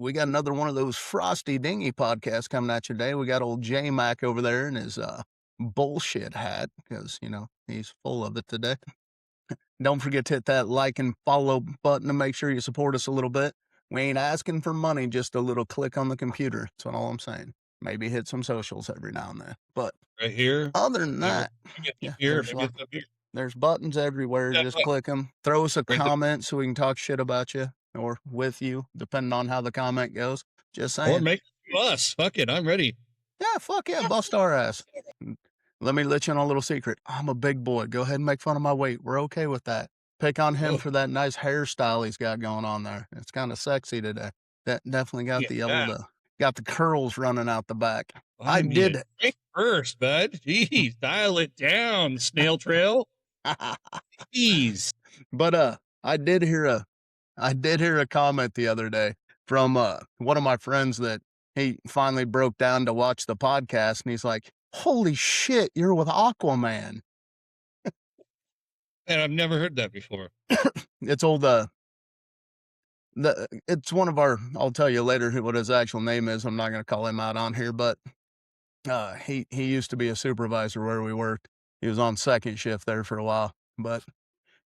We got another one of those frosty dingy podcasts coming at you today. We got old J-Mac over there in his bullshit hat because, he's full of it today. Don't forget to hit that like and follow button to make sure you support us a little bit. We ain't asking for money, just a little click on the computer. That's all I'm saying. Maybe hit some socials every now and then. But right here. other than Maybe, that, maybe it's yeah, up here. Maybe it's up here. there's buttons everywhere. Yeah, Just click them. Throw us a right there. comment so we can talk shit about you or with you, depending on how the comment goes. Just Or saying. make us. Fuck it. I'm ready. Yeah, fuck yeah, bust our ass. Let me let you in on a little secret. I'm a big boy. Go ahead and make fun of my weight. We're okay with that. Pick on him Oh, for that nice hairstyle he's got going on there. It's kind of sexy today. That definitely got the yeah. got the curls running out the back. I need a drink first, bud. Jeez, dial it down, snail trail. Jeez. But I did hear a comment the other day from one of my friends that he finally broke down to watch the podcast, and he's like, "Holy shit, you're with Aquaman." And I've never heard that before. It's old it's one of our, I'll tell you later what his actual name is. I'm not going to call him out on here, but he used to be a supervisor where we worked. He was on second shift there for a while, but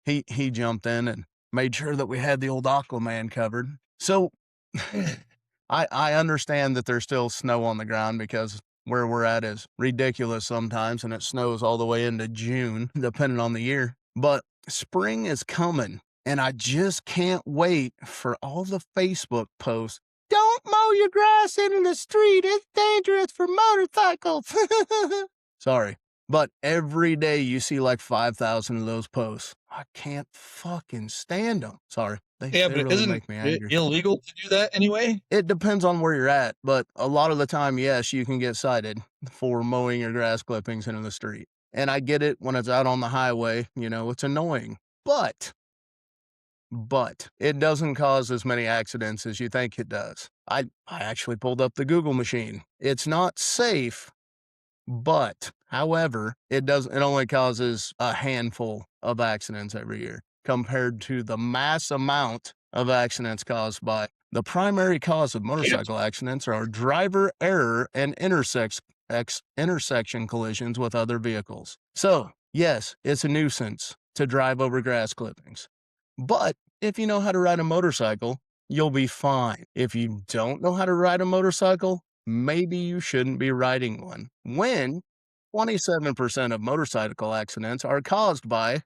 he jumped in and made sure that we had the old Aquaman covered. So I understand that there's still snow on the ground because where we're at is ridiculous sometimes, and it snows all the way into June, depending on the year. But spring is coming, and I just can't wait for all the Facebook posts. Don't mow your grass in the street. It's dangerous for motorcycles. Sorry. But every day you see like 5,000 of those posts. I can't fucking stand them. Sorry. They But really isn't make me it angry. illegal to do that anyway? It depends on where you're at, but a lot of the time, yes, you can get cited for mowing your grass clippings into the street. And I get it when it's out on the highway, it's annoying. But it doesn't cause as many accidents as you think it does. I actually pulled up the Google machine. It's not safe, but however, it only causes a handful of accidents every year compared to the mass amount of accidents caused by the primary cause of motorcycle accidents are driver error and intersection collisions with other vehicles. So, yes, it's a nuisance to drive over grass clippings. But if you know how to ride a motorcycle, you'll be fine. If you don't know how to ride a motorcycle, maybe you shouldn't be riding one. When 27% of motorcycle accidents are caused by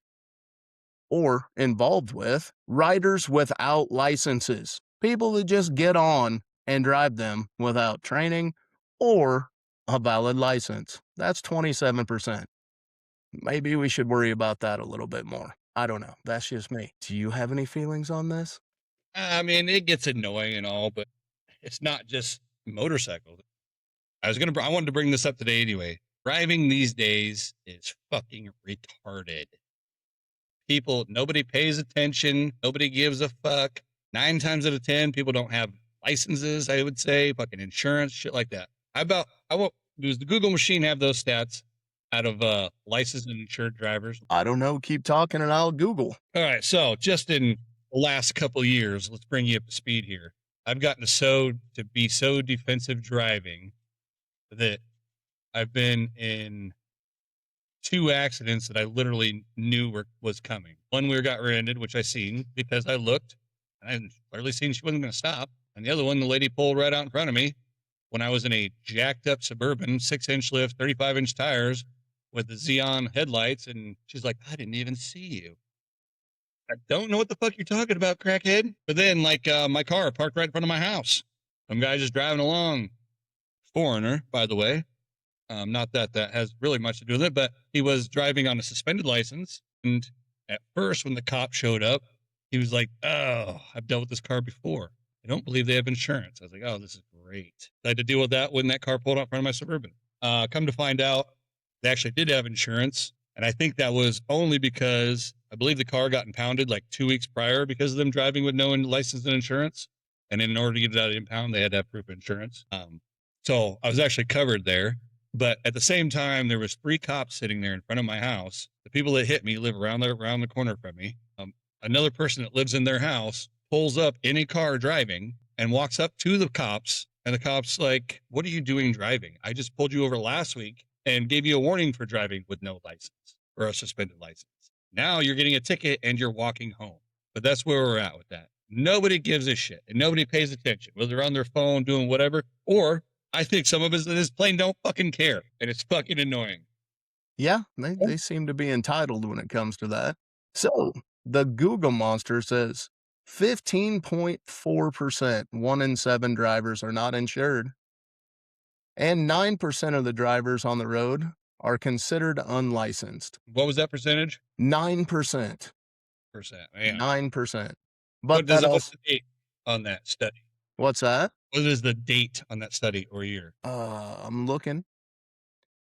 or involved with riders without licenses, people that just get on and drive them without training or a valid license. That's 27%. Maybe we should worry about that a little bit more. I don't know. That's just me. Do you have any feelings on this? I mean, it gets annoying and all, but it's not just motorcycles. I wanted to bring this up today anyway. Driving these days is fucking retarded. Nobody pays attention. Nobody gives a fuck. 9 times out of 10, people don't have licenses, I would say, fucking insurance, shit like that. Does the Google machine have those stats out of licensed and insured drivers? I don't know. Keep talking and I'll Google. All right. So just in the last couple of years, let's bring you up to speed here. I've gotten to be so defensive driving that I've been in 2 accidents that I literally knew was coming. One we got rear-ended, which I seen because I looked and I clearly seen she wasn't going to stop. And the other one, the lady pulled right out in front of me when I was in a jacked up Suburban, 6-inch lift, 35-inch tires with the Xeon headlights. And she's like, I didn't even see you. I don't know what the fuck you're talking about, crackhead. But then my car parked right in front of my house. Some guy just driving along, foreigner, by the way. Not that has really much to do with it, but he was driving on a suspended license. And at first, when the cop showed up, he was like, oh, I've dealt with this car before. I don't believe they have insurance. I was like, oh, this is great. I had to deal with that when that car pulled out in front of my Suburban. Come to find out, they actually did have insurance. And I think that was only because I believe the car got impounded like 2 weeks prior because of them driving with no license and insurance. And in order to get it out of the impound, they had to have proof of insurance. So I was actually covered there. But at the same time, there was 3 cops sitting there in front of my house. The people that hit me live around the corner from me. Another person that lives in their house pulls up in a car driving and walks up to the cops, and the cops like, "What are you doing driving? I just pulled you over last week and gave you a warning for driving with no license or a suspended license. Now you're getting a ticket and you're walking home." But that's where we're at with that. Nobody gives a shit and nobody pays attention, whether they're on their phone doing whatever, or I think some of us in this plane don't fucking care, and it's fucking annoying. Yeah, they seem to be entitled when it comes to that. So, the Google Monster says 15.4%, 1 in 7 drivers are not insured, and 9% of the drivers on the road are considered unlicensed. What was that percentage? 9%. Man. 9%. What's But that the also date on that study? what's that? What is the date on that study or year? I'm looking.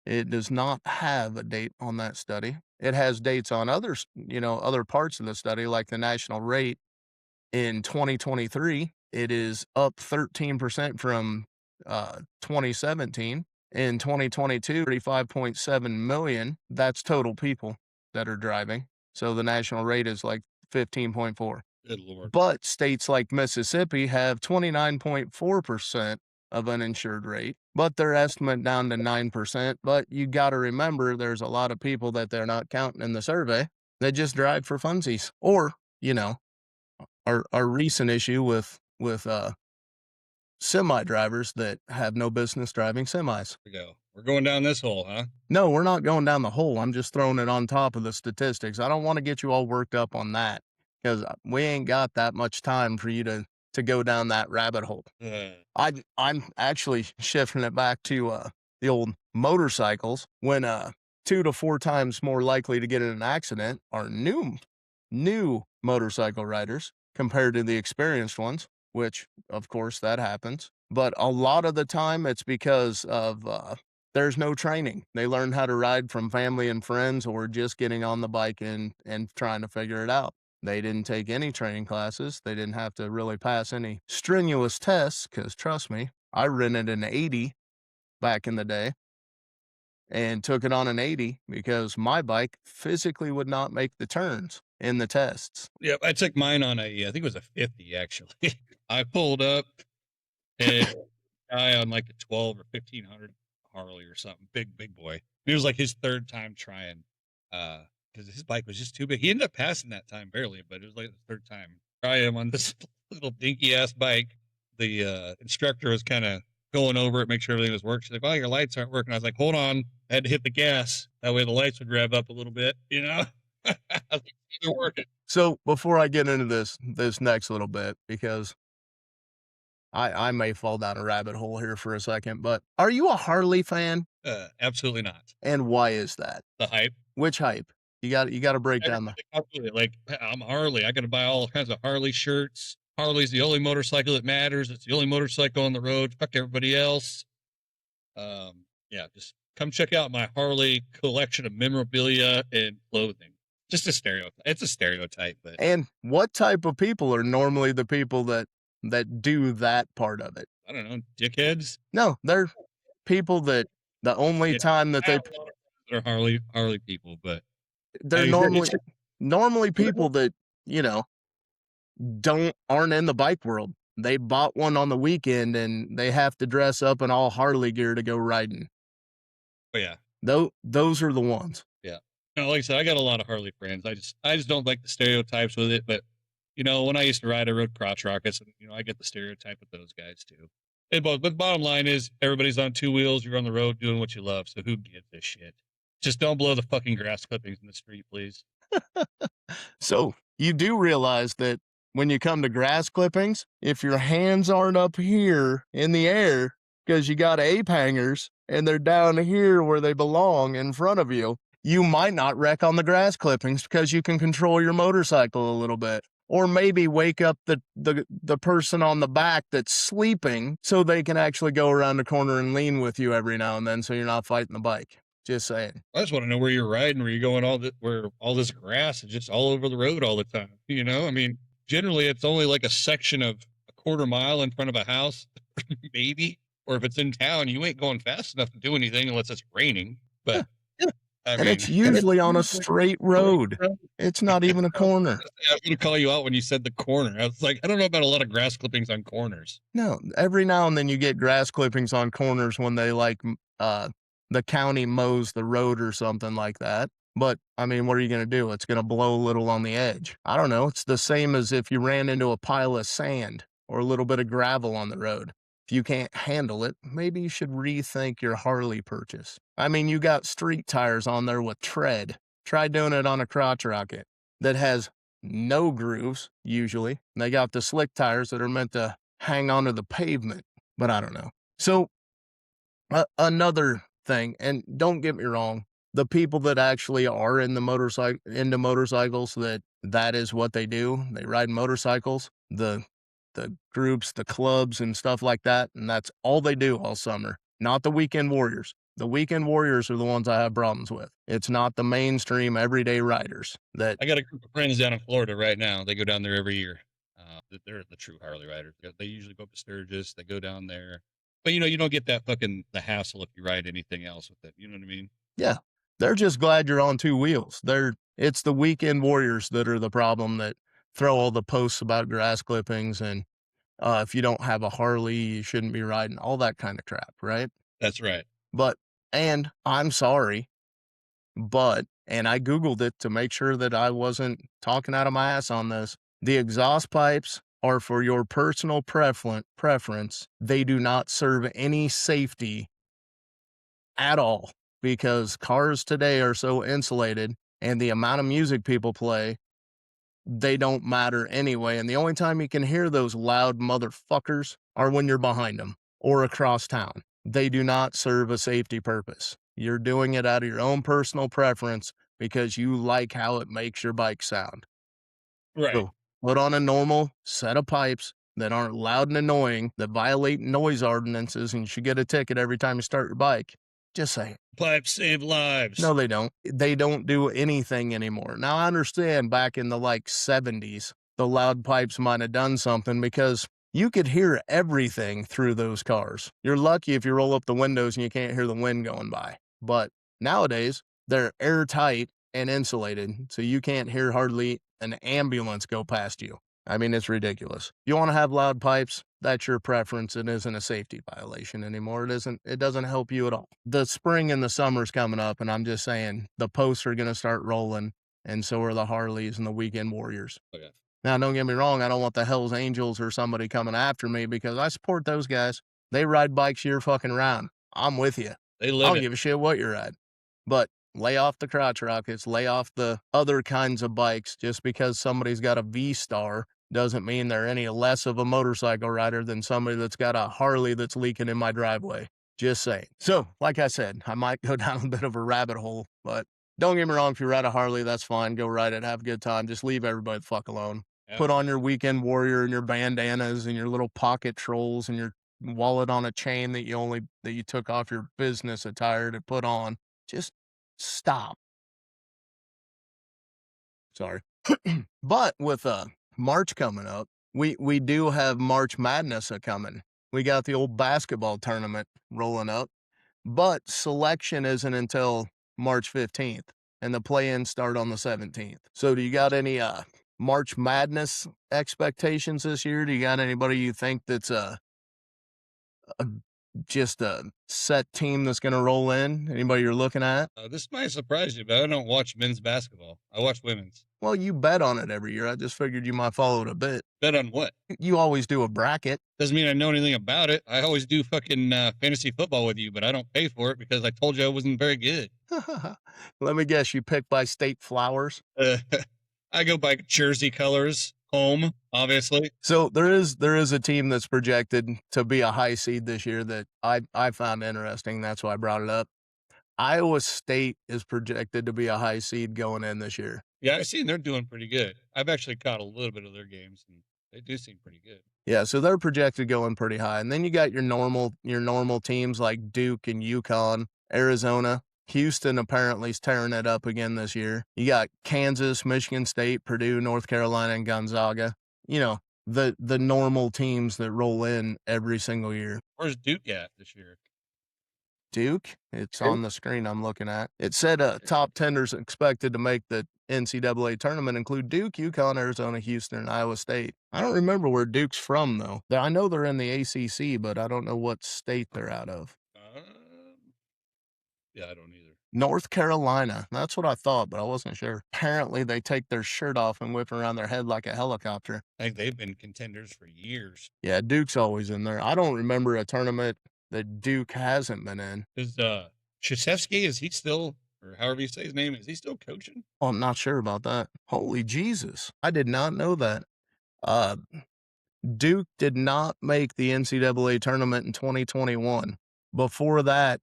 It does not have a date on that study. It has dates on others, other parts of the study, like the national rate. In 2023, it is up 13% from 2017. In 2022, 35.7 million. That's total people that are driving. So the national rate is like 15.4. Good Lord. But states like Mississippi have 29.4% of uninsured rate, but their estimate down to 9%. But you got to remember there's a lot of people that they're not counting in the survey that just drive for funsies, or, our recent issue with semi drivers that have no business driving semis. We're going down this hole, huh? No, we're not going down the hole. I'm just throwing it on top of the statistics. I don't want to get you all worked up on that, because we ain't got that much time for you to go down that rabbit hole. I'm actually shifting it back to the old motorcycles, when 2 to 4 times more likely to get in an accident are new motorcycle riders compared to the experienced ones, which of course that happens. But a lot of the time it's because of there's no training. They learn how to ride from family and friends, or just getting on the bike and trying to figure it out. They didn't take any training classes. They didn't have to really pass any strenuous tests, because trust me, I rented an 80 back in the day and took it on an 80 because my bike physically would not make the turns in the tests. Yeah, I took mine on I think it was a 50 actually. I pulled up and guy on like a 12 or 1500 Harley or something, big boy. It was like his third time trying, because his bike was just too big. He ended up passing that time barely, but it was like the third time. I am on this little dinky ass bike. The instructor was kind of going over it, make sure everything was working. She's like, "Oh, your lights aren't working." I was like, "Hold on," I had to hit the gas. That way the lights would rev up a little bit, I was like, "They're working." So before I get into this next little bit, because I may fall down a rabbit hole here for a second, but are you a Harley fan? Absolutely not. And why is that? The hype. Which hype? You got to break down the. Like, I'm Harley. I got to buy all kinds of Harley shirts. Harley's the only motorcycle that matters. It's the only motorcycle on the road. Fuck everybody else. Yeah, just come check out my Harley collection of memorabilia and clothing. Just a stereotype. It's a stereotype, but. And what type of people are normally the people that do that part of it? I don't know, dickheads. No, they're people that the only time that they're Harley people, but they're normally people that aren't in the bike world. They bought one on the weekend and they have to dress up in all Harley gear to go riding. Oh yeah, those are the ones. Yeah, like I said, I got a lot of Harley friends. I just don't like the stereotypes with it, but. When I used to ride, I rode crotch rockets, and I get the stereotype with those guys too. But the bottom line is, everybody's on 2 wheels. You're on the road doing what you love. So who gives a shit? Just don't blow the fucking grass clippings in the street, please. So you do realize that when you come to grass clippings, if your hands aren't up here in the air because you got ape hangers and they're down here where they belong in front of you, you might not wreck on the grass clippings because you can control your motorcycle a little bit. Or maybe wake up the person on the back that's sleeping so they can actually go around the corner and lean with you every now and then, so you're not fighting the bike. Just saying. I just want to know where you're riding, where you're going, where all this grass is just all over the road all the time. I mean, generally it's only like a section of a quarter mile in front of a house, maybe. Or if it's in town, you ain't going fast enough to do anything unless it's raining. But I and mean, it's usually on a straight road. It's not even a corner. I was gonna call you out when you said the corner. I was like, I don't know about a lot of grass clippings on corners. No, every now and then you get grass clippings on corners when they the county mows the road or something like that. But I mean, what are you going to do? It's going to blow a little on the edge. I don't know. It's the same as if you ran into a pile of sand or a little bit of gravel on the road. If you can't handle it, maybe you should rethink your Harley purchase. I mean, you got street tires on there with tread. Try doing it on a crotch rocket that has no grooves, usually. They got the slick tires that are meant to hang onto the pavement, but I don't know. So, another thing, and don't get me wrong, the people that actually are in the into motorcycles, that is what they do. They ride motorcycles, the groups, the clubs and stuff like that, and that's all they do all summer. Not the weekend warriors. The weekend warriors are the ones I have problems with. It's not the mainstream everyday riders that I got a group of friends down in Florida right now. They go down there every year. They're the true Harley riders. They usually go up to Sturgis. They go down there, but you don't get that fucking the hassle if you ride anything else with it. You know what I mean? yeah, they're just glad you're on two wheels. It's the weekend warriors that are the problem that throw all the posts about grass clippings and if you don't have a Harley, you shouldn't be riding, all that kind of crap, right? That's right. But, and I'm sorry, but, and I Googled it to make sure that I wasn't talking out of my ass on this. The exhaust pipes are for your personal preference. They do not serve any safety at all because cars today are so insulated and the amount of music people play, they don't matter anyway. And the only time you can hear those loud motherfuckers are when you're behind them or across town. They do not serve a safety purpose. You're doing it out of your own personal preference because you like how it makes your bike sound. Right. So put on a normal set of pipes that aren't loud and annoying, that violate noise ordinances, and you should get a ticket every time you start your bike. Just say, Pipes save lives. no, they don't. They don't do anything anymore. Now, I understand back in the 70s, the loud pipes might have done something because you could hear everything through those cars. You're lucky if you roll up the windows and you can't hear the wind going by. But nowadays, they're airtight and insulated, so you can't hear hardly an ambulance go past you. I mean, it's ridiculous. You want to have loud pipes? That's your preference. It isn't a safety violation anymore. It doesn't help you at all. The spring and the summer's coming up, and I'm just saying the posts are going to start rolling, and so are the Harleys and the weekend warriors. Okay. Now, don't get me wrong. I don't want the Hells Angels or somebody coming after me because I support those guys. They ride bikes year fucking round. I'm with you. They I live don't it. give a shit what you're at. But lay off the crotch rockets, lay off the other kinds of bikes. Just because somebody's got a V-Star doesn't mean they're any less of a motorcycle rider than somebody that's got a Harley that's leaking in my driveway. Just saying. So, like I said, I might go down a bit of a rabbit hole, but don't get me wrong. If you ride a Harley, that's fine. Go ride it. Have a good time. Just leave everybody the fuck alone. Put on your weekend warrior and your bandanas and your little pocket trolls and your wallet on a chain that you took off your business attire to put on. Just stop. Sorry. But with March coming up, we do have March Madness a coming. We got the old basketball tournament rolling up, but selection isn't until March 15th and the play-ins start on the 17th. So do you got any March Madness expectations this year? Do you got anybody you think that's a just a set team that's going to roll in? Anybody you're looking at? This might surprise you, but I don't watch men's basketball. I watch women's. Well, you bet on it every year. I just figured you might follow it a bit. Bet on what? You always do a bracket. Doesn't mean I know anything about it. I always do fucking fantasy football with you, but I don't pay for it because I told you I wasn't very good. Let me guess, you pick by state flowers? I go by jersey colors, home, obviously. So there is a team that's projected to be a high seed this year that I found interesting. That's why I brought it up. Iowa State is projected to be a high seed going in this year. Yeah, I've seen they're doing pretty good. I've actually caught a little bit of their games, and they do seem pretty good. Yeah, so they're projected going pretty high. And then you got your normal teams like Duke and UConn, Arizona. Houston apparently is tearing it up again this year. You got Kansas, Michigan State, Purdue, North Carolina, and Gonzaga. You know, the normal teams that roll in every single year. Where's Duke at this year? Duke. It's Duke? on the screen I'm looking at. It said top tenders expected to make the NCAA tournament include Duke, UConn, Arizona, Houston, and Iowa State. I don't remember where Duke's from, though. I know they're in the ACC, but I don't know what state they're out of. Yeah, I don't either. North Carolina. That's what I thought, but I wasn't sure. Apparently, they take their shirt off and whip around their head like a helicopter. I think they've been contenders for years. Yeah, Duke's always in there. I don't remember a tournament that Duke hasn't been in. Is Krzyzewski, is he still, or however you say his name, is he still coaching? Oh, I'm not sure about that. Holy Jesus. I did not know that. Uh, Duke did not make the NCAA tournament in 2021. Before that,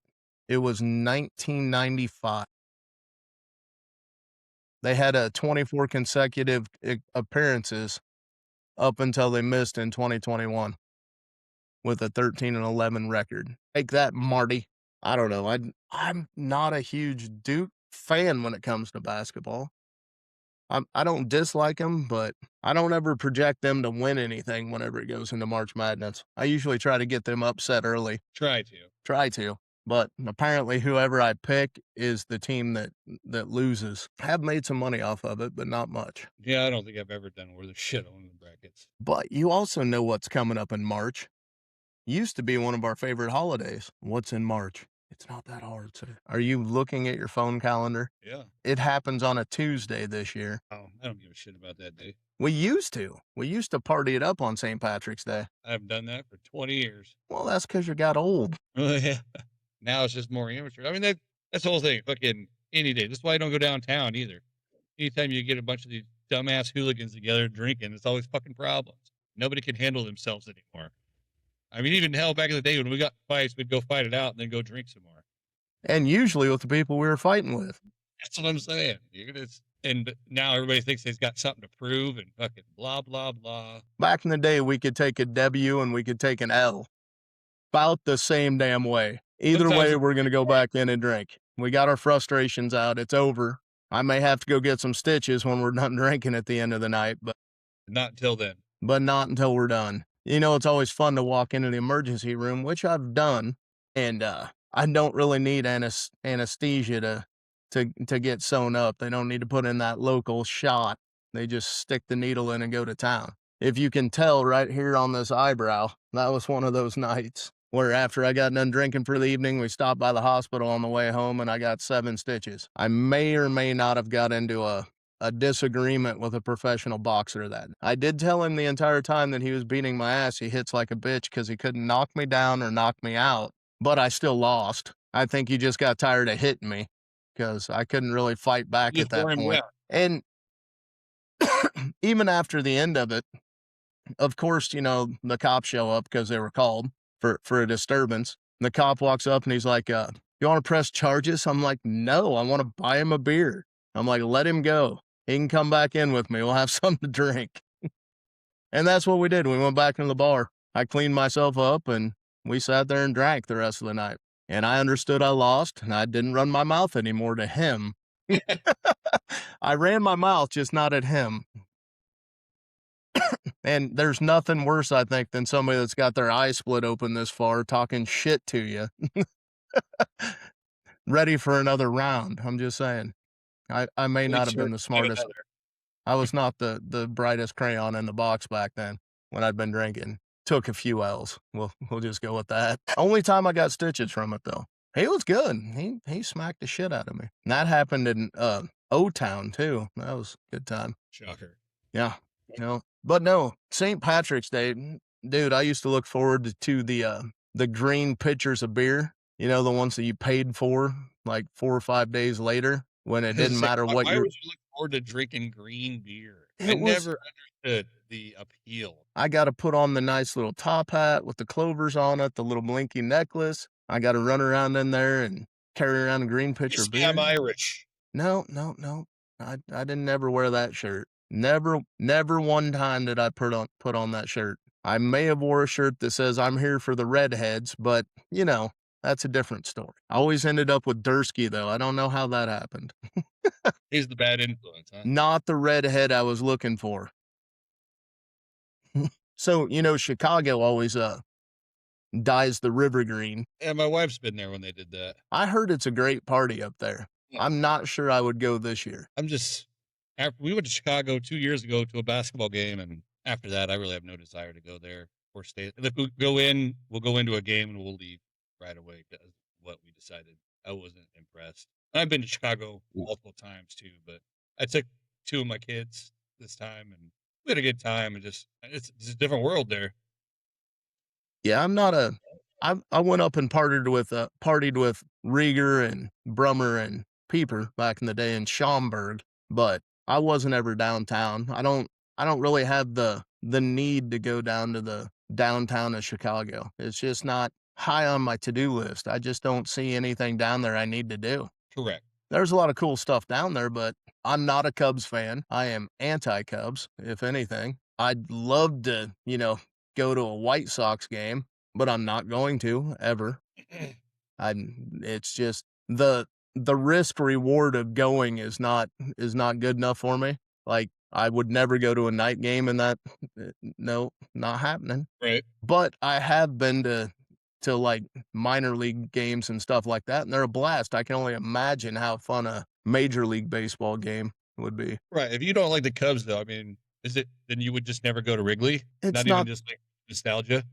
it was 1995. They had a 24 consecutive appearances up until they missed in 2021 with a 13-11 record. Take that, Marty. I don't know. I'm not a huge Duke fan when it comes to basketball. I don't dislike them, but I don't ever project them to win anything whenever it goes into March Madness. I usually try to get them upset early. Try to. But apparently whoever I pick is the team that loses. I have made some money off of it, but not much. Yeah, I don't think I've ever done worth a shit on the brackets. But you also know what's coming up in March. Used to be one of our favorite holidays. What's in March? It's not that hard, sir. Are you looking at your phone calendar? Yeah. It happens on a Tuesday this year. Oh, I don't give a shit about that day. We used to. We used to party it up on St. Patrick's Day. I haven't done that for 20 years. Well, that's because you got old. Yeah. Now it's just more amateur. I mean, that's the whole thing. Fucking any day. That's why I don't go downtown either. Anytime you get a bunch of these dumbass hooligans together drinking, it's always fucking problems. Nobody can handle themselves anymore. I mean, even hell, back in the day when we got fights, we'd go fight it out and then go drink some more. And usually with the people we were fighting with. That's what I'm saying. And now everybody thinks they've got something to prove and fucking blah, blah, blah. Back in the day, we could take a W and we could take an L. About the same damn way. Either way, we're going to go back in and drink. We got our frustrations out. It's over. I may have to go get some stitches when we're done drinking at the end of the night, but not until then. But not until we're done. You know, it's always fun to walk into the emergency room, which I've done, and I don't really need anesthesia to get sewn up. They don't need to put in that local shot. They just stick the needle in and go to town. If you can tell right here on this eyebrow, that was one of those nights where after I got done drinking for the evening, we stopped by the hospital on the way home and I got 7 stitches. I may or may not have got into a disagreement with a professional boxer that. I did tell him the entire time that he was beating my ass, he hits like a bitch because he couldn't knock me down or knock me out, but I still lost. I think he just got tired of hitting me because I couldn't really fight back at that point. And even after the end of it, of course, you know, the cops show up because they were called for a disturbance. The cop walks up and he's like, you want to press charges? I'm like, no, I want to buy him a beer. I'm like, let him go. He can come back in with me. We'll have something to drink. And that's what we did. We went back into the bar. I cleaned myself up and we sat there and drank the rest of the night. And I understood I lost and I didn't run my mouth anymore to him. I ran my mouth, just not at him. And there's nothing worse, I think, than somebody that's got their eyes split open this far talking shit to you. Ready for another round. I'm just saying. I may not have been the smartest. I was not the brightest crayon in the box back then when I'd been drinking. Took a few L's. We'll just go with that. Only time I got stitches from it, though. He was good. He smacked the shit out of me. And that happened in O-Town, too. That was a good time. Shocker. Yeah. You know, but no, St. Patrick's Day, dude, I used to look forward to the green pitchers of beer, you know, the ones that you paid for like 4 or 5 days later when it didn't matter what Why would you look forward to drinking green beer? I never understood the appeal. I got to put on the nice little top hat with the clovers on it, the little blinky necklace. I got to run around in there and carry around a green pitcher of beer. I'm Irish. No. I didn't ever wear that shirt. Never one time did I put on that shirt. I may have wore a shirt that says I'm here for the redheads, but you know, that's a different story. I always ended up with Dursky though. I don't know how that happened. He's the bad influence, huh? Not the redhead I was looking for. So, you know, Chicago always dyes the river green. And my wife's been there when they did that. I heard it's a great party up there. Yeah. I'm not sure I would go this year. I'm just after we went to Chicago 2 years ago to a basketball game, and after that, I really have no desire to go there or stay. If we go in, we'll go into a game and we'll leave right away. Because what we decided, I wasn't impressed. I've been to Chicago multiple times too, but I took two of my kids this time, and we had a good time. And just it's a different world there. Yeah, I'm not a I went up and partied with Rieger and Brummer and Pieper back in the day in Schaumburg, but I wasn't ever downtown. I don't really have the need to go down to the downtown of Chicago. It's just not high on my to-do list. I just don't see anything down there I need to do. Correct. There's a lot of cool stuff down there, but I'm not a Cubs fan. I am anti-Cubs, if anything. I'd love to, go to a White Sox game, but I'm not going to ever. It's just the risk reward of going is not good enough for me. Like I would never go to a night game and that no, not happening. Right. But I have been to like minor league games and stuff like that, and they're a blast. I can only imagine how fun a major league baseball game would be. Right. If you don't like the Cubs, though, I mean, is it then you would just never go to Wrigley? It's Not even not just like nostalgia.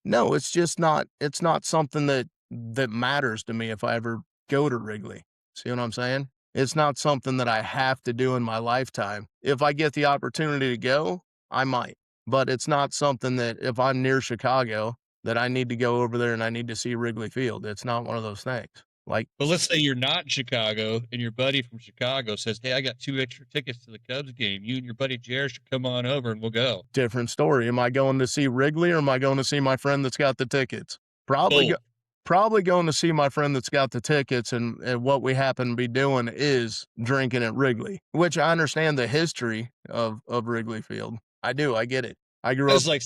No, it's not something that matters to me if I ever go to Wrigley. See what I'm saying? It's not something that I have to do in my lifetime. If I get the opportunity to go, I might. But it's not something that if I'm near Chicago that I need to go over there and I need to see Wrigley Field. It's not one of those things. Like But let's say you're not in Chicago and your buddy from Chicago says, "Hey, I got 2 extra tickets to the Cubs game. You and your buddy Jared should come on over and we'll go." different story. Am I going to see Wrigley or am I going to see my friend that's got the tickets? Probably go, Both. probably going to see my friend that's got the tickets, and what we happen to be doing is drinking at Wrigley, which I understand the history of Wrigley Field. I do. I get it. I grew up. It's like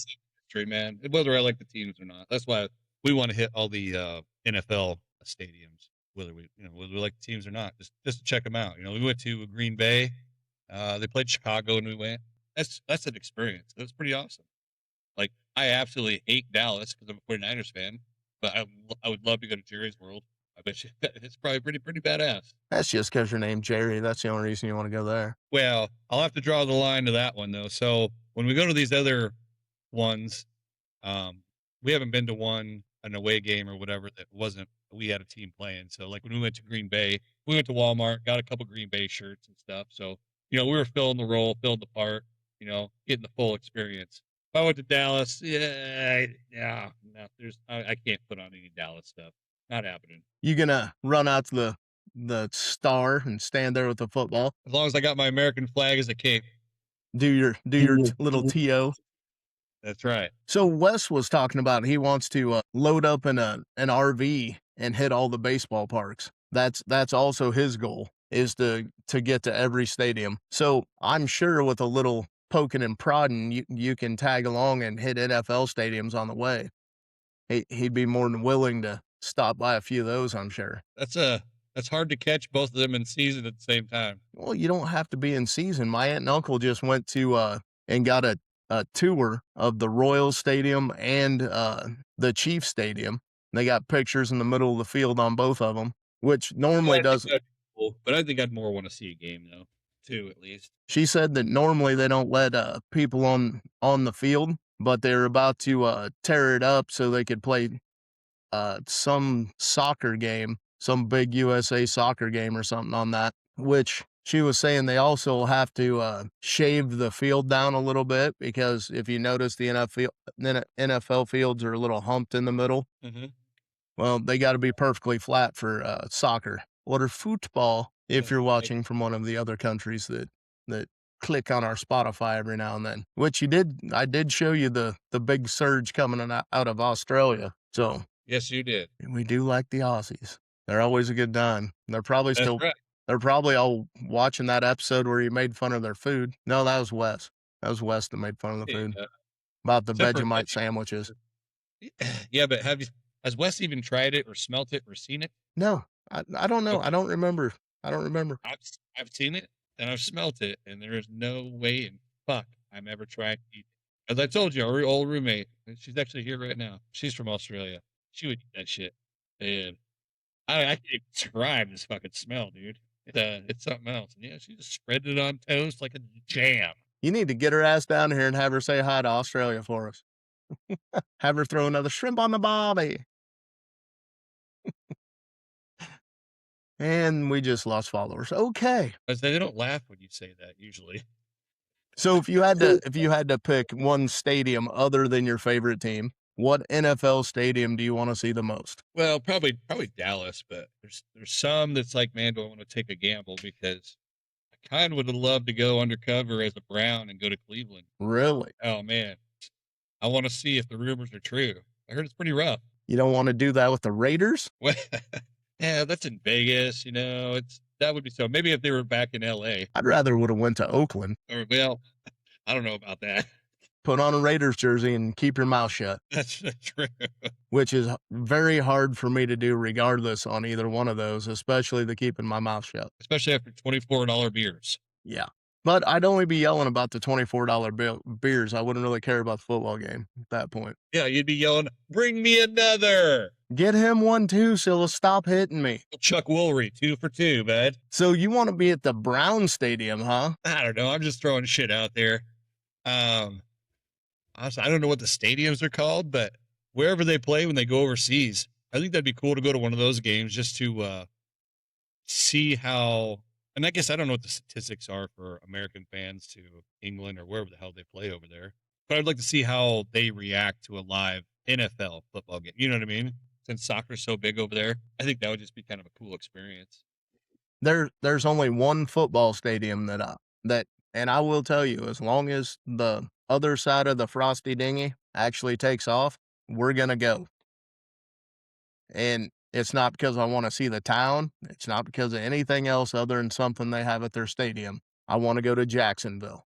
history, man. Whether I like the teams or not. That's why we want to hit all the NFL stadiums, whether we like the teams or not, just to check them out. We went to Green Bay. They played Chicago, and we went. That's an experience. That's pretty awesome. Like I absolutely hate Dallas because I'm a 49ers fan, but I would love to go to Jerry's World. I bet you it's probably pretty badass. That's just because you're named Jerry. That's the only reason you want to go there. Well, I'll have to draw the line to that one though. So when we go to these other ones, um, we haven't been to an away game or whatever that wasn't we had a team playing. So like when we went to Green Bay, we went to Walmart, got a couple Green Bay shirts and stuff. So we were filling the role, filling the part, getting the full experience. If I went to Dallas, yeah, no, I can't put on any Dallas stuff. Not happening. You gonna run out to the star and stand there with the football? As long as I got my American flag as a cape. Do your little to. That's right. So Wes was talking about he wants to load up in an RV and hit all the baseball parks. That's also his goal is to get to every stadium. So I'm sure with a little poking and prodding, you can tag along and hit NFL stadiums on the way. He'd be more than willing to stop by a few of those, I'm sure. That's hard to catch both of them in season at the same time. Well, you don't have to be in season. My aunt and uncle just went to and got a tour of the Royals Stadium and the Chiefs Stadium. They got pictures in the middle of the field on both of them, which normally doesn't. Cool, but I think I'd more want to see a game though, too, at least. She said that normally they don't let people on the field, but they're about to tear it up so they could play some soccer game, some big USA soccer game or something on that, which she was saying they also have to shave the field down a little bit because if you notice the NFL fields are a little humped in the middle. Mm-hmm. Well, they got to be perfectly flat for soccer or football if you're watching from one of the other countries that click on our Spotify every now and then, which you did. I did show you the big surge coming out of Australia. So yes, you did. we do like the Aussies. They're always a good time. They're probably That's still. right. They're probably all watching that episode where he made fun of their food. No, that was Wes. That was Wes that made fun of the food. About the Except for Vegemite sandwiches. Yeah, but has Wes even tried it or smelt it or seen it? No, I don't know. Okay. I don't remember. I've seen it and I've smelt it, and there is no way in fuck I'm ever trying to eat it. As I told you, our old roommate, she's actually here right now. She's from Australia. She would eat that shit. And I can't describe this fucking smell, dude. It's something else. And yeah, she just spread it on toast like a jam. You need to get her ass down here and have her say hi to Australia for us. Have her throw another shrimp on the barbie. And we just lost followers. Okay. I say they don't laugh when you say that usually. So if you had to pick one stadium other than your favorite team, what NFL stadium do you want to see the most? Well, probably Dallas, but there's some that's like, man, do I want to take a gamble because I kind of would have loved to go undercover as a Brown and go to Cleveland. Really? Oh man, I want to see if the rumors are true. I heard it's pretty rough. You don't want to do that with the Raiders? Well, yeah, that's in Vegas. You know, that would be so. Maybe if they were back in L.A. I'd rather would have went to Oakland. Or well, I don't know about that. Put on a Raiders jersey and keep your mouth shut. That's true. Which is very hard for me to do regardless on either one of those, especially the keeping my mouth shut. Especially after $24 beers. Yeah. But I'd only be yelling about the $24 beers. I wouldn't really care about the football game at that point. Yeah, you'd be yelling, bring me another. Get him one too, Scylla. Stop hitting me. Chuck Woolery, 2 for 2, bud. So you want to be at the Brown Stadium, huh? I don't know. I'm just throwing shit out there. Honestly, I don't know what the stadiums are called, but wherever they play when they go overseas, I think that'd be cool to go to one of those games just to see how. And I guess I don't know what the statistics are for American fans to England or wherever the hell they play over there. But I'd like to see how they react to a live NFL football game. You know what I mean? Since soccer's so big over there, I think that would just be kind of a cool experience. There's only one football stadium and I will tell you, as long as the other side of the Frosty Dinghy actually takes off, we're gonna go. And it's not because I want to see the town. It's not because of anything else other than something they have at their stadium. I want to go to Jacksonville.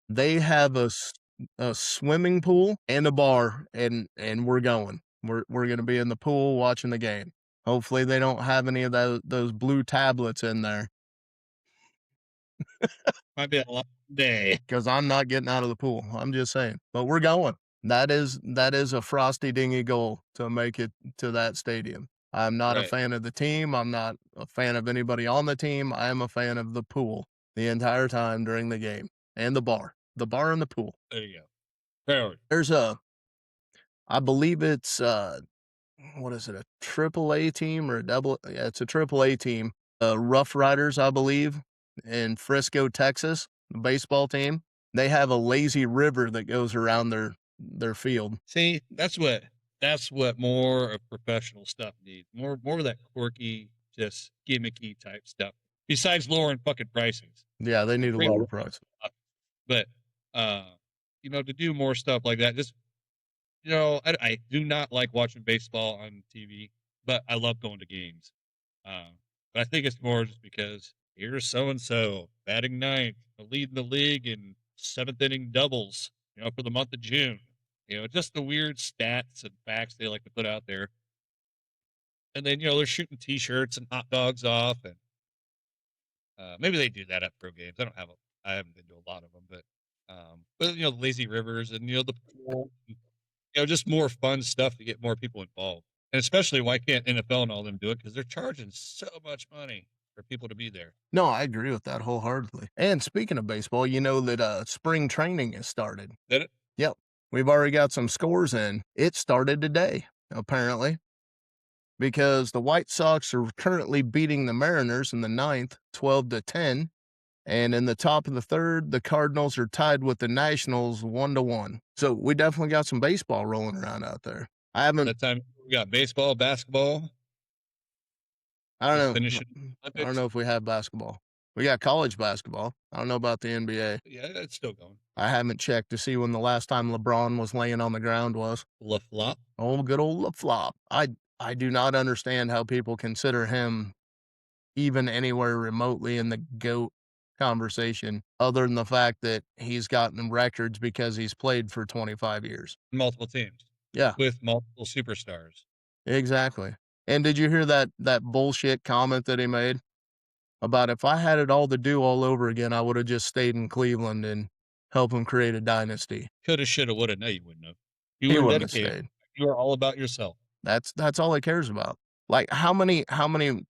They have a swimming pool and a bar, and we're going. We're going to be in the pool watching the game. Hopefully they don't have any of those blue tablets in there. Might be a long day. Because I'm not getting out of the pool. I'm just saying. But we're going. That is a Frosty Dinghy goal to make it to that stadium. I'm not a fan of the team. I'm not a fan of anybody on the team. I am a fan of the pool the entire time during the game and the bar and the pool. There you go. Priority. There's I believe it's what is it, a triple-A team or a double? Yeah, it's a triple-A team. Rough Riders, I believe, in Frisco, Texas, the baseball team. They have a lazy river that goes around their field. See, that's what more of professional stuff needs. More of that quirky, just gimmicky type stuff. Besides lowering fucking prices. Yeah, they need to lower prices. But to do more stuff like that, just I do not like watching baseball on TV, but I love going to games. But I think it's more just because here's so and so batting ninth, leading the league in 7th inning doubles, for the month of June. Just the weird stats and facts they like to put out there. And then, they're shooting T-shirts and hot dogs off, and maybe they do that at pro games. I haven't been to a lot of them, but the lazy rivers and the pool, just more fun stuff to get more people involved. And especially, why can't NFL and all them do it? Because they're charging so much money for people to be there. No, I agree with that wholeheartedly. And speaking of baseball, you know that spring training has started. Did it? Yep. We've already got some scores in. It started today, apparently, because the White Sox are currently beating the Mariners in the 9th, 12-10. And in the top of the 3rd, the Cardinals are tied with the Nationals 1-1. So we definitely got some baseball rolling around out there. That time we got baseball, basketball. I don't know. I don't know if we have basketball. We got college basketball. I don't know about the NBA. Yeah, it's still going. I haven't checked to see when the last time LeBron was laying on the ground was. LaFlop. Oh, good old LaFlop. I do not understand how people consider him even anywhere remotely in the GOAT conversation, other than the fact that he's gotten records because he's played for 25 years. Multiple teams. Yeah. With multiple superstars. Exactly. And did you hear that bullshit comment that he made about if I had it all to do all over again, I would have just stayed in Cleveland and help him create a dynasty. Coulda, shoulda, woulda. No, you wouldn't have. You He were wouldn't have dedicated. stayed. You are all about yourself. That's all he cares about. Like, how many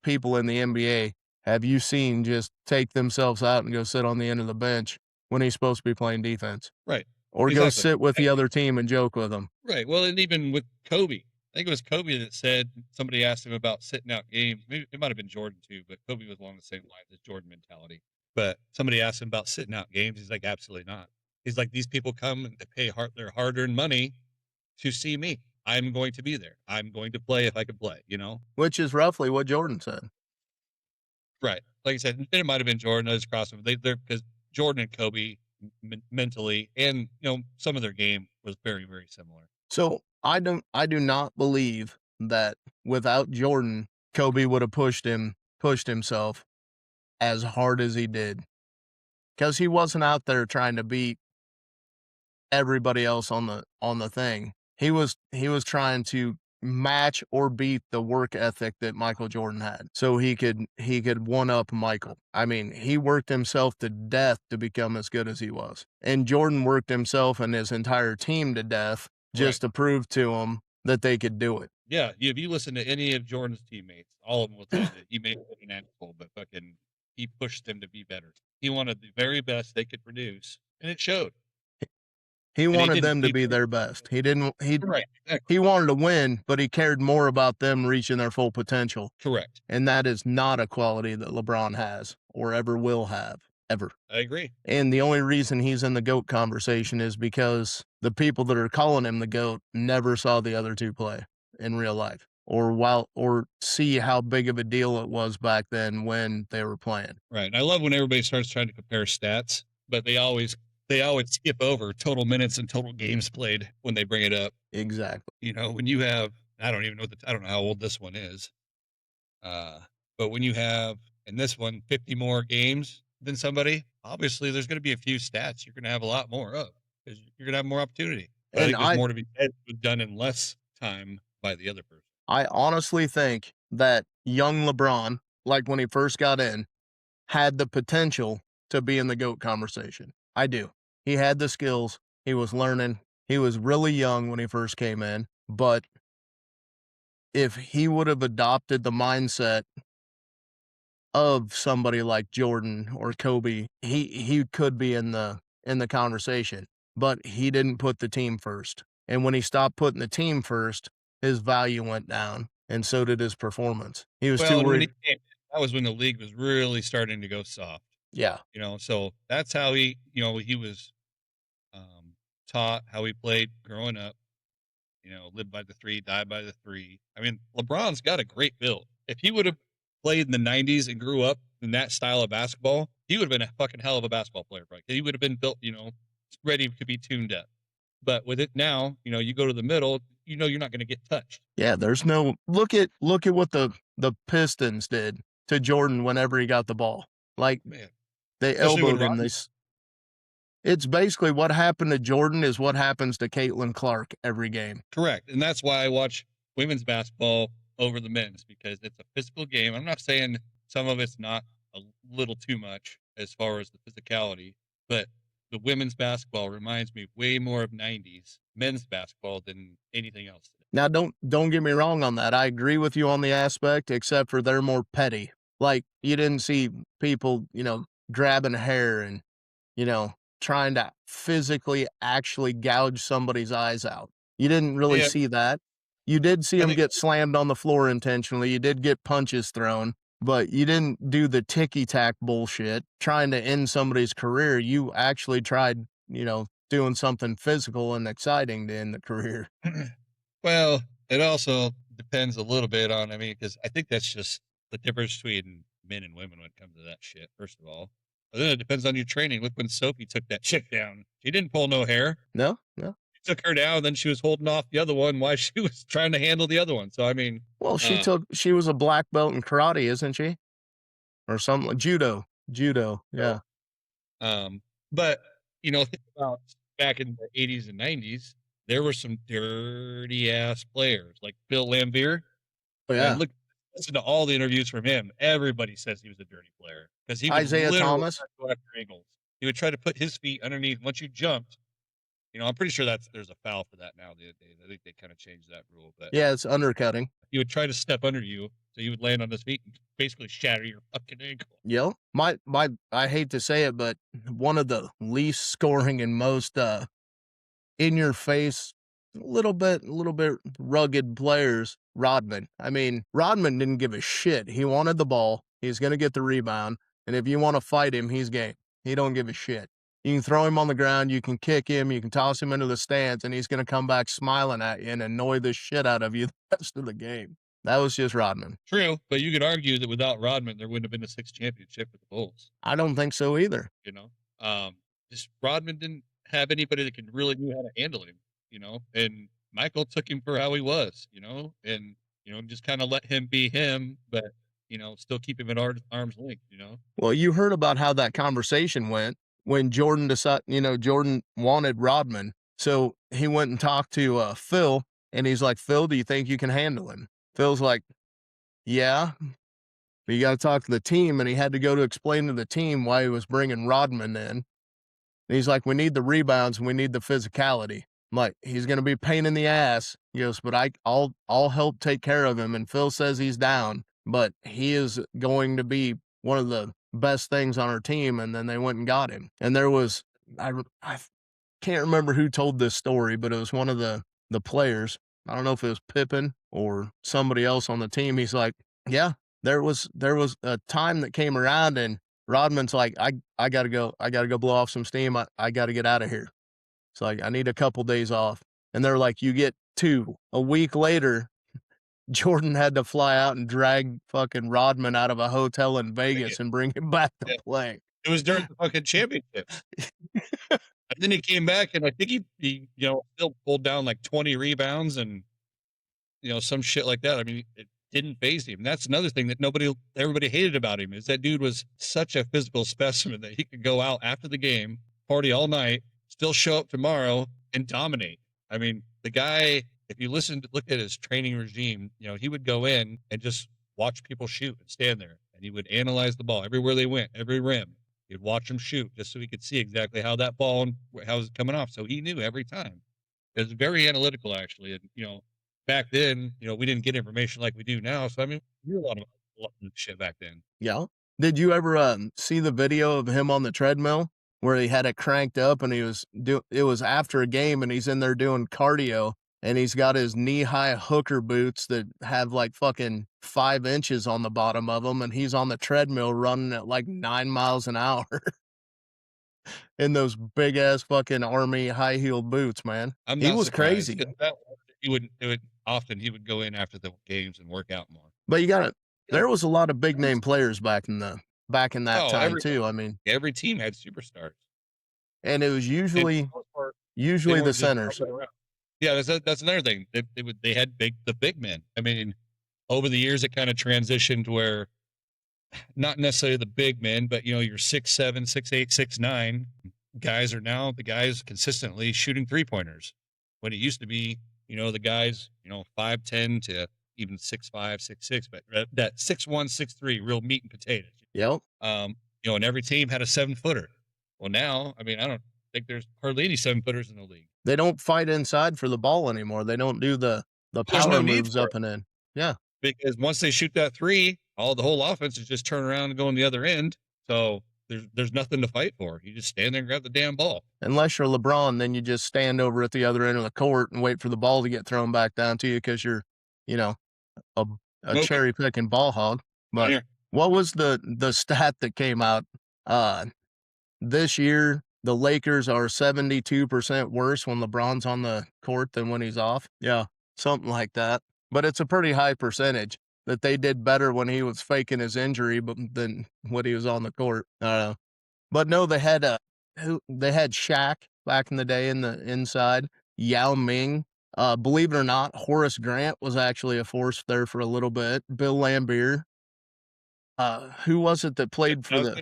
people in the NBA have you seen just take themselves out and go sit on the end of the bench when he's supposed to be playing defense? Right. Or go Exactly. sit with the other team and joke with them? Right. Well, and even with Kobe, I think it was Kobe that said somebody asked him about sitting out games. Maybe it might have been Jordan too, but Kobe was along the same lines as Jordan mentality. But somebody asked him about sitting out games. He's like, absolutely not. He's like, these people come and they pay their hard-earned money to see me. I'm going to be there. I'm going to play if I can play, you know? Which is roughly what Jordan said. Right. Like I said, it might have been Jordan. I just crossed them. They're because Jordan and Kobe mentally and, some of their game was very, very similar. So, I do not believe that without Jordan, Kobe would have pushed himself as hard as he did, because he wasn't out there trying to beat everybody else on the thing. He was trying to match or beat the work ethic that Michael Jordan had, so he could one up Michael. I mean, he worked himself to death to become as good as he was, and Jordan worked himself and his entire team to death Right. just to prove to him that they could do it. Yeah. If you listen to any of Jordan's teammates, all of them will tell you that he made it an handful, but fucking he pushed them to be better. He wanted the very best they could produce, and it showed. He And he wanted didn't them to keep be their best. He didn't right. Exactly. he wanted to win, but he cared more about them reaching their full potential. Correct. And that is not a quality that LeBron has or ever will have, ever. I agree. And the only reason he's in the GOAT conversation is because the people that are calling him the GOAT never saw the other two play in real life or see how big of a deal it was back then when they were playing. Right. And I love when everybody starts trying to compare stats, but they always skip over total minutes and total games played when they bring it up. Exactly. When you have I don't even know I don't know how old this one is. But when you have in this one 50 more games than somebody, obviously there's going to be a few stats you're going to have a lot more of because you're going to have more opportunity. But I And think there's more to be said done in less time by the other person. I honestly think that young LeBron, like when he first got in, had the potential to be in the GOAT conversation. I do. He had the skills. He was learning. He was really young when he first came in, but if he would have adopted the mindset of somebody like Jordan or Kobe, he could be in the conversation, but he didn't put the team first. And when he stopped putting the team first, his value went down, and so did his performance. He was too Well, and when he worried. came, that was when the league was really starting to go soft. Yeah, So that's how he was taught how he played growing up. Live by the three, die by the three. I mean, LeBron's got a great build. If he would have played in the 90s and grew up in that style of basketball, he would have been a fucking hell of a basketball player. Right? He would have been built, ready to be tuned up. But with it now, you go to the middle, you're not going to get touched. yeah. There's no look at what the Pistons did to Jordan whenever he got the ball. Like Man, they especially when elbowed him. Rodman. It's basically what happened to Jordan is what happens to Caitlin Clark every game. Correct. And that's why I watch women's basketball over the men's because it's a physical game. I'm not saying some of it's not a little too much as far as the physicality, but the women's basketball reminds me way more of 90s men's basketball than anything else. Now, don't get me wrong on that. I agree with you on the aspect, except for they're more petty. Like you didn't see people, grabbing hair and, trying to physically actually gouge somebody's eyes out. You didn't really Yeah, see that. You did see I them think get slammed on the floor intentionally. You did get punches thrown, but you didn't do the ticky tack bullshit trying to end somebody's career. You actually tried, doing something physical and exciting to end the career. well, it also depends a little bit on, because I think that's just the difference between men and women when it comes to that shit, first of all. But then it depends on your training. Look when Sophie took that chick down. She didn't pull no hair. No, no. She took her down, then she was holding off the other one while she was trying to handle the other one. So, Well, uh, she was a black belt in karate, isn't she? Or something like judo, so, yeah. but, think about back in the 80s and 90s, there were some dirty ass players like Bill Lambier. Oh, And yeah. listen to all the interviews from him. Everybody says he was a dirty player because he would Isaiah literally Thomas? go after angles. he would try to put his feet underneath once you jumped. I'm pretty sure there's a foul for that now. I think they kind of changed that rule, but Yeah, it's undercutting. he would try to step under you, so you would land on his feet and basically shatter your fucking ankle. Yep. My I hate to say it, but one of the least scoring and most in your face, a little bit rugged players, Rodman. I mean, Rodman didn't give a shit. He wanted the ball. He's going to get the rebound. And if you want to fight him, he's game. He don't give a shit. You can throw him on the ground. You can kick him. You can toss him into the stands, and he's going to come back smiling at you and annoy the shit out of you the rest of the game. That was just Rodman. True, but you could argue that without Rodman, there wouldn't have been a sixth championship for the Bulls. I don't think so either. You know, just Rodman didn't have anybody that could really knew how to handle him. And Michael took him for how he was. And just kind of let him be him, but still keep him at arm's length. Well, you heard about how that conversation went when Jordan decided, Jordan wanted Rodman. So he went and talked to Phil, and he's like, Phil, do you think you can handle him? Phil's like, yeah, but you got to talk to the team. And he had to go to explain to the team why he was bringing Rodman in. And he's like, we need the rebounds and we need the physicality. I'm like, he's going to be a pain in the ass. He goes, but I'll help take care of him. And Phil says he's down, but he is going to be one of the best things on our team. And then they went and got him. And there was, I can't remember who told this story, but it was one of the players. I don't know if it was Pippen or somebody else on the team. He's like, yeah, there was a time that came around and Rodman's like, I gotta go. I gotta go blow off some steam. I gotta get out of here. It's like, I need a couple days off. And they're like, you get 2. A week later, Jordan had to fly out and drag fucking Rodman out of a hotel in Vegas and bring him back to play. It was during the fucking championship. And then he came back, and I think he still pulled down like 20 rebounds and some shit like that. I mean, it didn't faze him. That's another thing that everybody hated about him, is that dude was such a physical specimen that he could go out after the game, party all night, still show up tomorrow and dominate. I mean, the guy, if you look at his training regime, he would go in and just watch people shoot and stand there, and he would analyze the ball everywhere they went, every rim. He'd watch them shoot just so he could see exactly how that ball and how it was coming off. So he knew every time. It was very analytical, actually. And, back then, we didn't get information like we do now. So, I mean, we knew a lot of shit back then. Yeah. Did you ever see the video of him on the treadmill where he had it cranked up and it was after a game and he's in there doing cardio and he's got his knee-high hooker boots that have like fucking 5 inches on the bottom of them, and he's on the treadmill running at like 9 miles an hour in those big-ass fucking army high-heeled boots, man. He was crazy. He would go in after the games and work out more. But there was a lot of big-name players back in that time too. I mean, every team had superstars. And it was usually the centers. Yeah, that's another thing. They had the big men. I mean, over the years, it kind of transitioned where not necessarily the big men, but your 6'7", 6'8", 6'9" guys are now the guys consistently shooting 3-pointers. When it used to be, the guys, 5'10" to even 6'5", 6'6", but that 6'1", 6'3", real meat and potatoes. Yep. And every team had a 7-footer. Well, now, I mean, I don't think there's hardly any 7-footers in the league. They don't fight inside for the ball anymore. They don't do the power moves up and in. Yeah. Because once they shoot that 3, the whole offense is just turn around and go on the other end. So there's nothing to fight for. You just stand there and grab the damn ball. Unless you're LeBron, then you just stand over at the other end of the court and wait for the ball to get thrown back down to you because you're, a cherry picking ball hog. But what was the stat that came out this year? The Lakers are 72% worse when LeBron's on the court than when he's off. Yeah, something like that. But it's a pretty high percentage that they did better when he was faking his injury than when he was on the court. I don't know. But no, they had Shaq back in the day in the inside, Yao Ming. Believe it or not, Horace Grant was actually a force there for a little bit. Bill Laimbeer. Who was it that played for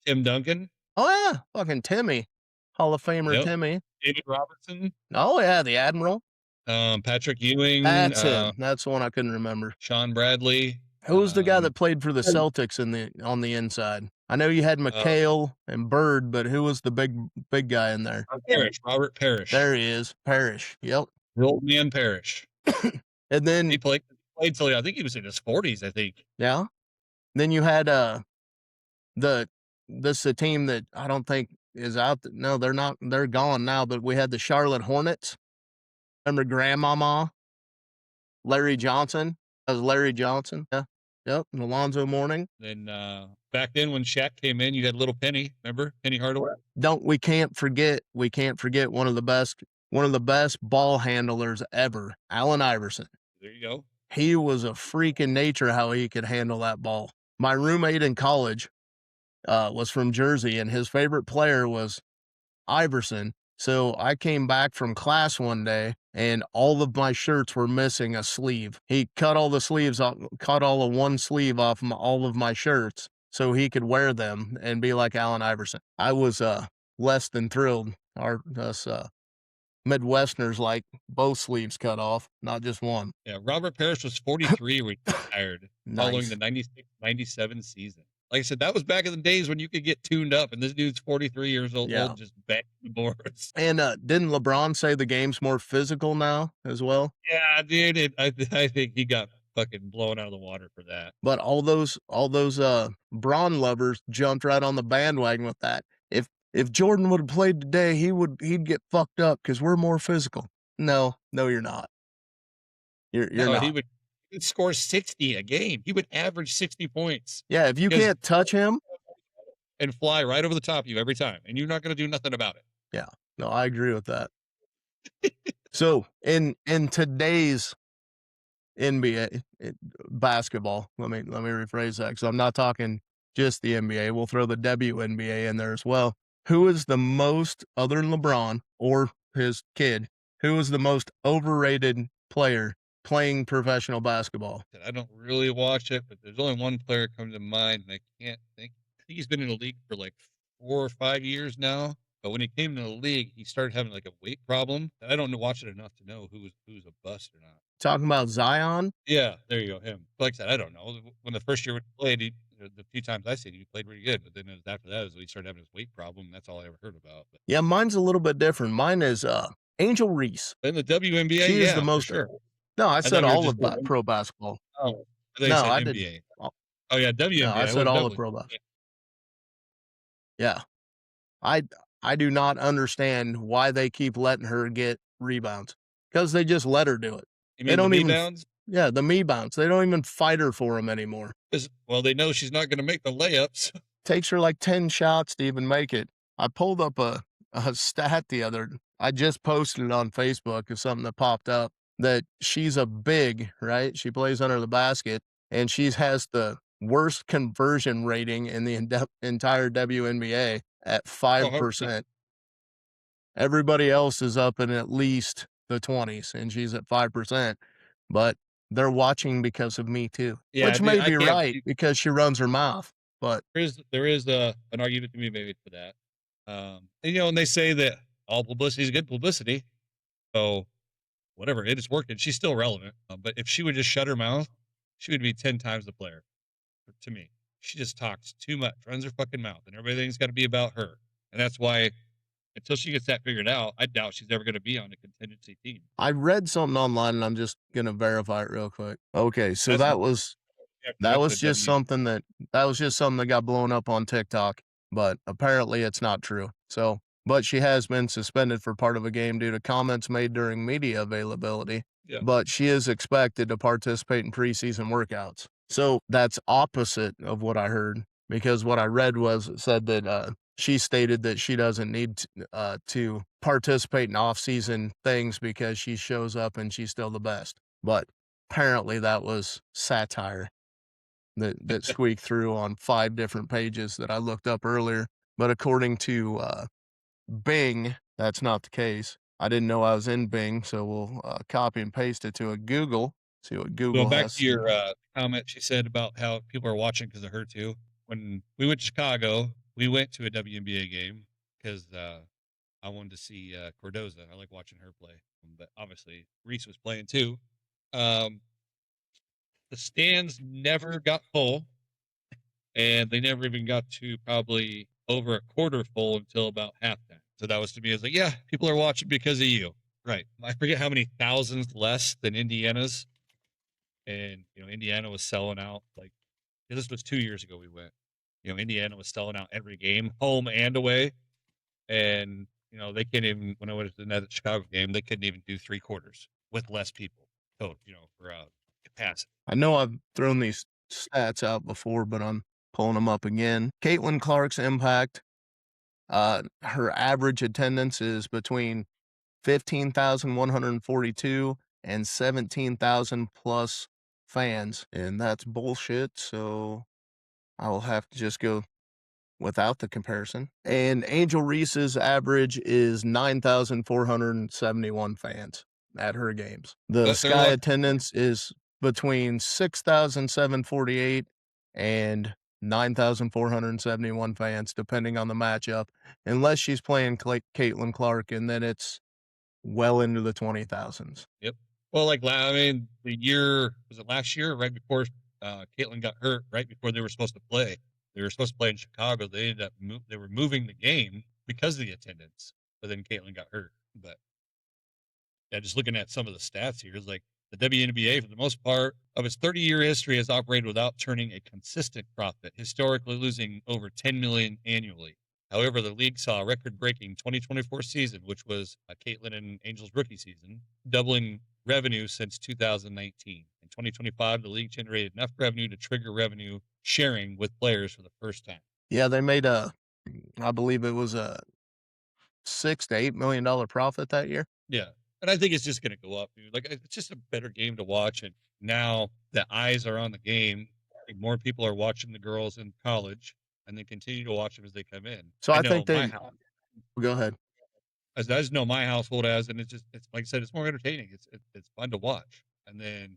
Tim Duncan? Oh, yeah, fucking Timmy. Hall of Famer Timmy. David Robinson? Oh, yeah, the Admiral. Patrick Ewing. That's him. That's the one I couldn't remember. Sean Bradley. Who was the guy that played for the Celtics on the inside? I know you had Uh, McHale and Bird, but who was the big guy in there? Parrish, Robert Parrish, There he is, Parrish. Yep. the old man Parrish. And He then played till I think he was in his 40s. I think. yeah, then you had the this is a team that I don't think is out. No, they're not. They're gone now. But we had the Charlotte Hornets. Remember Grandmama Larry Johnson? That was Larry Johnson. Yeah. Yep. And Alonzo Mourning. Then back then when Shaq came in, you had little Penny. Remember Penny Hardaway? We can't forget one of the best ball handlers ever, Allen Iverson. There you go. He was a freak in nature how he could handle that ball. My roommate in college was from Jersey, and his favorite player was Iverson. So I came back from class one day and all of my shirts were missing a sleeve. He cut all the sleeves off, cut all of one sleeve off all of my shirts so he could wear them and be like Allen Iverson. I was less than thrilled. Us Midwesterners like both sleeves cut off, not just one. Yeah, Robert Parrish was 43 when he retired following the Nice. 96-97 season. Like I said, that was back in the days when you could get tuned up, and this dude's 43 years old, Yeah. just banging the boards. And didn't LeBron say the game's more physical now as well? Yeah, dude, I think he got fucking blown out of the water for that. But all those Braun lovers jumped right on the bandwagon with that. If Jordan would have played today, he'd get fucked up because we're more physical. No, you're not. You're No, not. he'd score 60 a game. He would average 60 points Yeah, if you because can't touch him, and fly right over the top of you every time, and you're not going to do nothing about it. yeah. No, I agree with that. So in today's NBA basketball, let me rephrase that because I'm not talking just the NBA. We'll throw the WNBA in there as well. Who is the most, other than LeBron or his kid, who is the most overrated player playing professional basketball? I don't really watch it, but there's only one player comes to mind, and I can't think. I think he's been in the league for like 4 or 5 years now. But when he came to the league, he started having like a weight problem. And I don't watch it enough to know who's a bust or not. Talking about Zion? Yeah, there you go. Him. Like I said, I don't know. When the first year when he played, the few times I seen him, he played pretty good. But then after that, he started having his weight problem. And that's all I ever heard about. But Yeah, mine's a little bit different. Mine is Angel Reese. in the WNBA, She is yeah, the for most. sure. No, I I said thought you were all just of pro basketball. I thought you No, said I did. NBA. Oh yeah, No, WNBA. I I said was all of definitely. pro basketball. Yeah, I I do not understand why they keep letting her get rebounds because they just let her do it. You They mean the don't me even. bounds? Yeah, the me bounce. They don't even fight her for them anymore. Well, they know she's not going to make the layups. Takes her like 10 shots to even make it. I pulled up a stat the other. I just posted it on Facebook of something that popped up that she's a big, right? She plays under the basket and she has the worst conversion rating in the entire WNBA at Oh, 100%. 5%. Everybody else is up in at least the 20s and she's at 5%. But they're watching because of Me Too, Yeah, which dude, may I be can't right believe because she runs her mouth. But there is an argument to be made for that. And they say that all publicity is good publicity. So whatever, it is working. She's still relevant. But if she would just shut her mouth, she would be 10 times the player to me. She just talks too much, runs her fucking mouth, and everything's got to be about her. And that's why until she gets that figured out, I doubt she's ever going to be on a contingency team. I read something online and I'm just gonna verify it real quick. Okay, so That's that that's was a just W. something that got blown up on TikTok, but apparently it's not true. So, but she has been suspended for part of a game due to comments made during media availability. Yeah. But she is expected to participate in preseason workouts. So that's opposite of what I heard because what I read was it said that she stated that she doesn't need to participate in off-season things because she shows up and she's still the best. But apparently that was satire that squeaked through on 5 different pages that I looked up earlier. But according to Bing, that's not the case. I didn't know I was in Bing, so we'll copy and paste it to a Google. See what Google Going back has to to your say. comment, she said about how people are watching because of her too. When we went to Chicago, we went to a WNBA game because I wanted to see Cordoza. I like watching her play, but obviously Reese was playing too. Um, the stands never got full. and they never even got to probably over a quarter full until about halftime. So that was to me, I was like, yeah, people are watching because of you. Right. I forget how many thousands less than Indiana's. And, Indiana was selling out. Like, this was 2 years ago we went. Indiana was selling out every game, home and away. And, they can't even, when I went to the Chicago game, they couldn't even do three quarters with less people. So, for capacity. I know I've thrown these stats out before, but I'm pulling them up again. Caitlin Clark's impact, her average attendance is between 15,142 and 17,000 plus fans, and that's bullshit. So I will have to just go without the comparison. And Angel Reese's average is 9,471 fans at her games. The But they're Sky lucky. attendance is between 6,748 and 9,471 fans, depending on the matchup, unless she's playing Caitlin Clark, and then it's well into the 20,000s. Yep. Well, like, I mean, the year, was it last year, right before Caitlin got hurt, right before they were supposed to play? They were supposed to play in Chicago. They ended up, they were moving the game because of the attendance, but then Caitlin got hurt. But yeah, just looking at some of the stats here, is like the WNBA, for the most part of its 30-year history, has operated without turning a consistent profit, historically losing over 10 million annually. However, the league saw a record-breaking 2024 season, which was Caitlin and Angel's rookie season, doubling revenue since 2019. In 2025, the league generated enough revenue to trigger revenue sharing with players for the first time. Yeah, they made I believe it was a $6 to $8 million profit that year. Yeah. And I think it's just going to go up, dude. Like, it's just a better game to watch. And now the eyes are on the game. I think more people are watching the girls in college, and they continue to watch them as they come in. So I I know think my they house, go ahead. as I just know my household has, and it's like I said, it's more entertaining. It's fun to watch. And then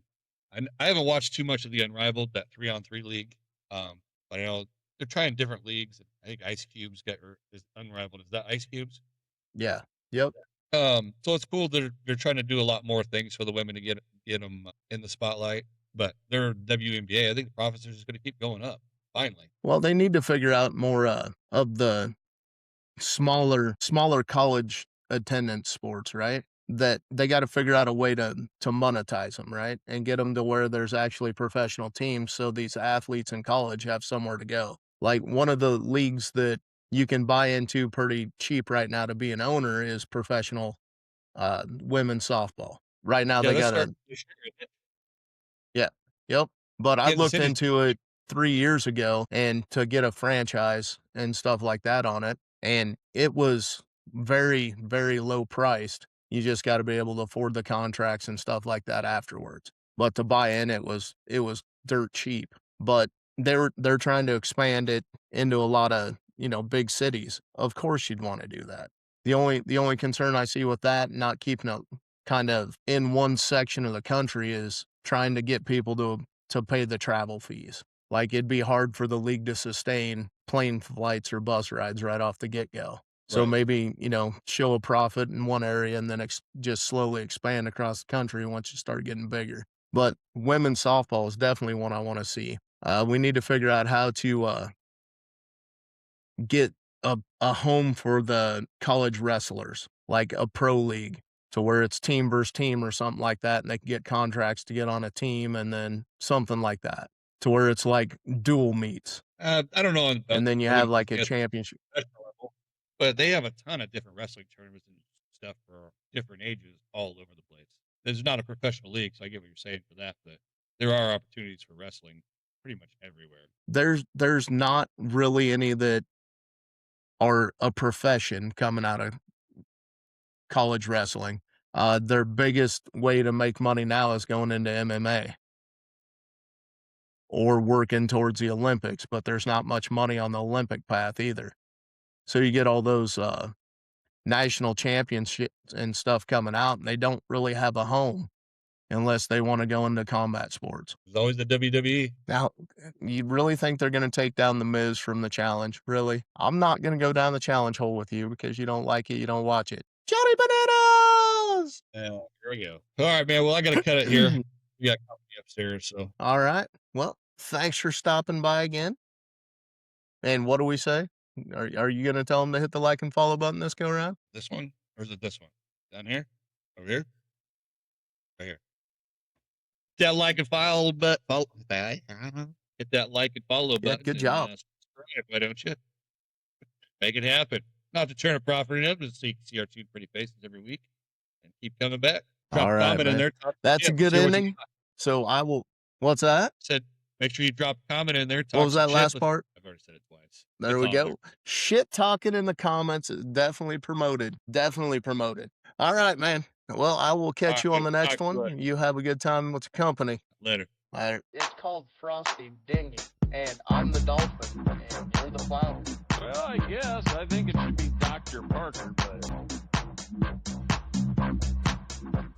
I haven't watched too much of the Unrivaled, that 3-on-3 league. But I know they're trying different leagues. I think Ice Cubes is Unrivaled. Is that Ice Cubes? Yeah. Yep. So it's cool they're trying to do a lot more things for the women to get them in the spotlight. But they're WNBA. I think the profits are just going to keep going up. Finally, Well, they need to figure out more of the smaller college attendance sports, right? That they got to figure out a way to monetize them, right? And get them to where there's actually professional teams so these athletes in college have somewhere to go. Like one of the leagues that you can buy into pretty cheap right now to be an owner is professional women's softball. Right now yeah, they that's got starting a this year. yeah. Yep. But I Kansas looked City's into it 3 years ago and to get a franchise and stuff like that on it, and it was very, very low priced. You just gotta be able to afford the contracts and stuff like that afterwards. But to buy in, it was dirt cheap. But they're trying to expand it into a lot of, big cities. Of course you'd wanna do that. The only concern I see with that, not keeping it kind of in one section of the country, is trying to get people to pay the travel fees. Like, it'd be hard for the league to sustain plane flights or bus rides right off the get-go. So right. maybe, show a profit in one area and then just slowly expand across the country once you start getting bigger. But women's softball is definitely one I wanna see. We need to figure out how to, get a home for the college wrestlers, like a pro league, to where it's team versus team or something like that, and they can get contracts to get on a team and then something like that, to where it's like dual meets, I don't know about and then you I have wouldn't like a suggest championship. professional level, but they have a ton of different wrestling tournaments and stuff for different ages all over the place. There's not a professional league, so I get what you're saying for that, but there are opportunities for wrestling pretty much everywhere. There's not really any that are a profession coming out of college wrestling. Their biggest way to make money now is going into MMA or working towards the Olympics, but there's not much money on the Olympic path either. So you get all those national championships and stuff coming out, and they don't really have a home unless they want to go into combat sports. There's always the WWE. Now, you really think they're going to take down the Miz from the challenge? Really? I'm not going to go down the challenge hole with you because you don't like it, you don't watch it. Johnny Bananas! Here we go. All right, man. Well, I got to cut it here. We got company upstairs, so All right. Well, thanks for stopping by again. And what do we say? Are you gonna tell them to hit the like and follow button this go around? This one? Or is it this one? Down here? Over here? Right here. That like and follow button. Hit that like and follow button. Good job. Subscribe, why don't you? Make it happen. Not to turn a profit in, but so you can see our two pretty faces every week and keep coming back. Drop a comment in there. That's a good ending. So I will. What's that? Said, make sure you drop a comment in there. What was that last part? I've already said it twice. There we go. Shit talking in the comments is definitely promoted. Definitely promoted. All right, man. Well, I will catch you on the next one. You have a good time with your company. Later. It's called Frosty Dinghy, and I'm the dolphin, and you're the flower. Well, I guess. I think it should be Dr. Parker, but